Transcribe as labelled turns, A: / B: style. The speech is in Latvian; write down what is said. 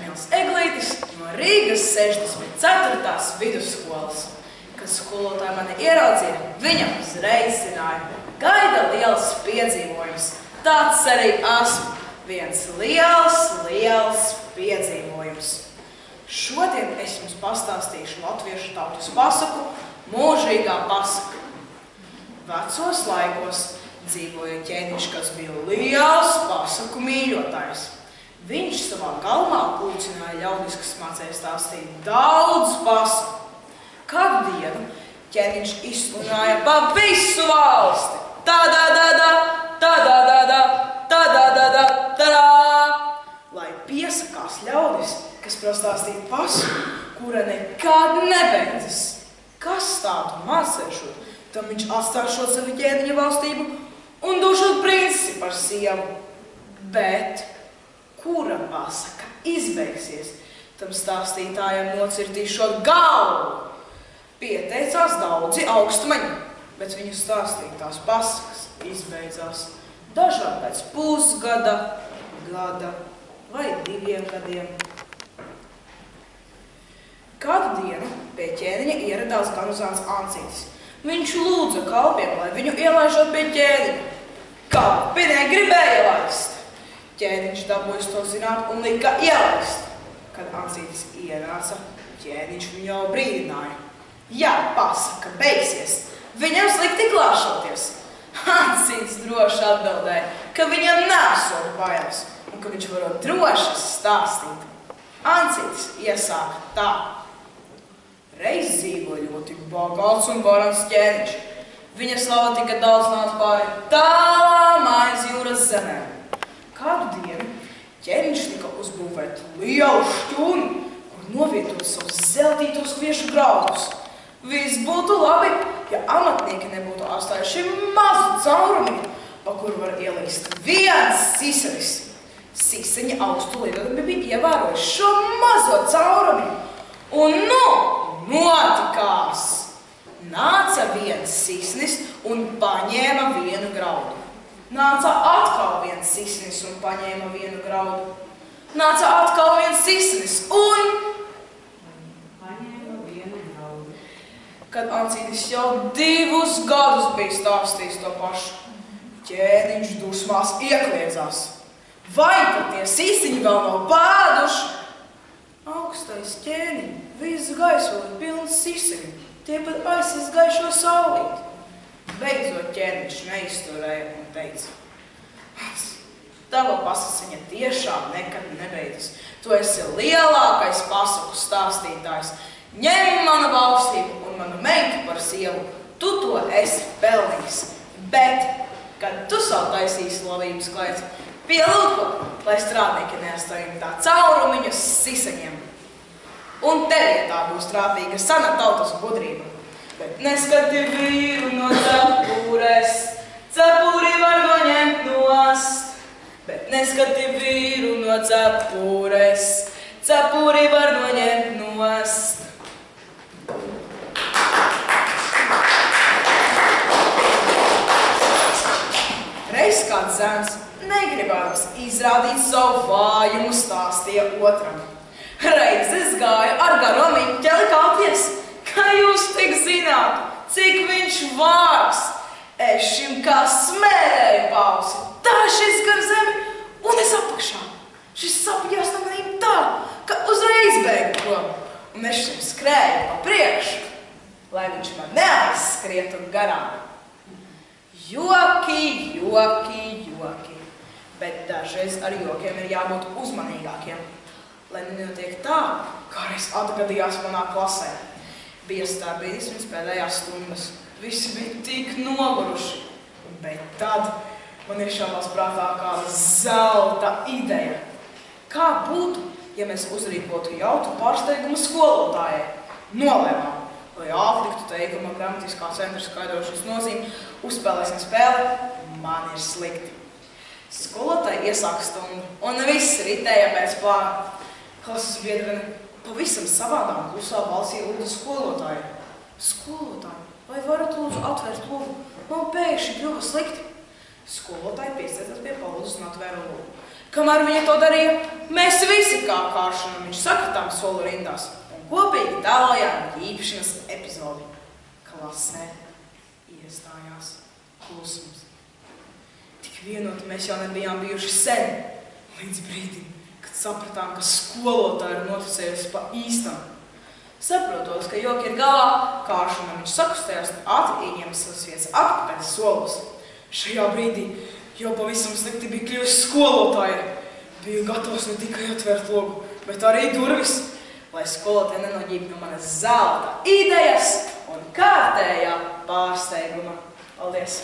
A: Emils Eglītis no Rīgas 64. vidusskolas. Kad skolotāja mani ieraudzīja, viņa uzreiz zināja, gaida liels piedzīvojums. Tāds arī esmu. Viens liels piedzīvojums. Šodien es jums pastāstīšu latviešu tautas pasaku Mūžīgā pasaka. Vecos laikos dzīvoja ķēniņš, kas bija liels pasaku mīļotājs. Viņš savā galvā pulcināja ļaudis, kas mācēja stāstīt daudz pasaku. Kādu dienu ķēniņš izsludināja pa visu valsti. Tā-da-da-da, tā-da-da-da, tā-da-da-da, tā-da! Lai piesakās ļaudis, kas prastāstīt pasaku, kura nekad nebeidzas. Kas tādu mācēšot, tam viņš atstāšot savu ķēniņa valstību un došot princi par sievu. Bet kura pasaka izbeigsies, tam stāstītājiem nocirtīšot galvu. Pieteicās daudzi augstumeņi, bet viņu stāstītās pasakas izbeidzās dažām pēc pusgada, gada vai 2 gadiem. Kādu dienu pie ķēniņa ieradās ganuzāns Ancītis. Viņš lūdza kalpiem, lai viņu ielaižot pie ķēniņa. Kalpi negribēja laist. Ķēniņš dabūjis to zināt un lika ielaist. Kad Ancītis ienāca, ķēniņš viņu jau brīdināja. Ja pasaka beigsies, viņam slikti klāšoties. Ancītis droši atbildēja, ka viņam nesot bailes un ka viņš varot droši stāstīt. Ancītis iesāka tā. Reiz dzīvoja ļoti bagāts un varans ķēniņš. Viņa slava tika daudz nāca pāri tālām aiz jūras zemēm. Kādu dienu ķēniņš tika uzbūvēt lielu šķūni, kur novietot savus zeltītos kviešu graudus. Viss būtu labi, ja amatnieki nebūtu atstājuši mazu caurumiņu, pa kuru var ielīst viens sisenis. Siseņa austu lidodami bija ievērojuši šo mazo caurumiņu. Un notikās! Nāca viens sisnis un paņēma vienu graudu. Nāca atkal viens sisnis un paņēma vienu graudu. Nāca atkal viens sisnis un paņēma vienu graudu. Kad Ancītis jau 2 gadus bija stāstījis to pašu, ķēniņš dusmās iekliedzās. Vai tad tie sisiņi vēl nav pāduši? Augstais ķēniņ, visu gaisoli pilns siseņu, tie pat aizsis gaišo saulīti. Beidzot ķēniņš neizturēja un teica: Tava pasaciņa tiešām nekad nebeidzas. Tu esi lielākais pasaku stāstītājs. Ņem manu valstību un manu meitu par sievu. Tu to esi pelnījis. Bet, kad tu savu taisīsi slavības klaici, pielūd ko, lai strādnieki neatstāj tā caurumiņus siseņiem. Un te vietā būs trāpīga sana tautas gudrība. Bet neskati vīru no cepures, cepuri var noņemt nost. Bet neskati vīru no cepures, cepuri var noņemt nost. Reiz kāds zēns negribējams izrādīt savu vājumu, stāstīja otram. Reiz es gāju ar garo miņķeli kāpties, kā jūs tik zināt, cik viņš vārgs. Es šim kā smērēju pausi, tā šis gar zemi un es apakšā. Šis sapļās no manīm tā, ka uzreiz bēgu prom, un es šim skrēju pa priekšu, lai viņš man neaizskrietu garām. Joki, joki, joki, bet dažreiz ar jokiem ir jābūt uzmanīgākiem, lai nenotiek tā, kā reiz atgadījās manā klasē. Bija starpbrīdis un pēdējās stundas. Visi bija tik noguruši, bet tad man iešāvās prātā kāda zelta ideja. Kā būtu, ja mēs uzrīkotu jautru pārsteigumu skolotājai? Nolēmām, lai atliktu teikuma gramatiskā centra skaidrošanas nozīmi, uzspēlēsim spēli Man ir slikti. Skolotāji iesāka stundu, un viss ritēja pēc plāna. Klases biedrene pavisam savādāk klusā balsī lūdza skolotāju. Skolotāji, vai varat lūdzu atvērt logu? Man pēkšņi kļuva slikti. Skolotāji piestiedzas pie palūdzes un atvēra logu. Kamēr viņa to darīja, mēs visi kā Kāršana viņš sakritām soli rindās un kopīgi tēlojām ģīpšanas epizodi. Klasē iestājās klusums. Tik vienoti mēs jau nebijām bijuši sen, līdz brīdim, kad sapratām, ka skolotāja ir noticējusi pa īstam. Saprotos, ka joki ir galā, Kāršana viņš sakustējās un ātri ieņēma savas vietas atpakaļ solos. Šajā brīdī jau pavisam slikti bija kļuvis skolotāja. Biju gatavs ne tikai atvērt logu, bet arī durvis, lai skolotāja nenoģītu no manas zelta idejas un kārtējā pārsteiguma. Paldies!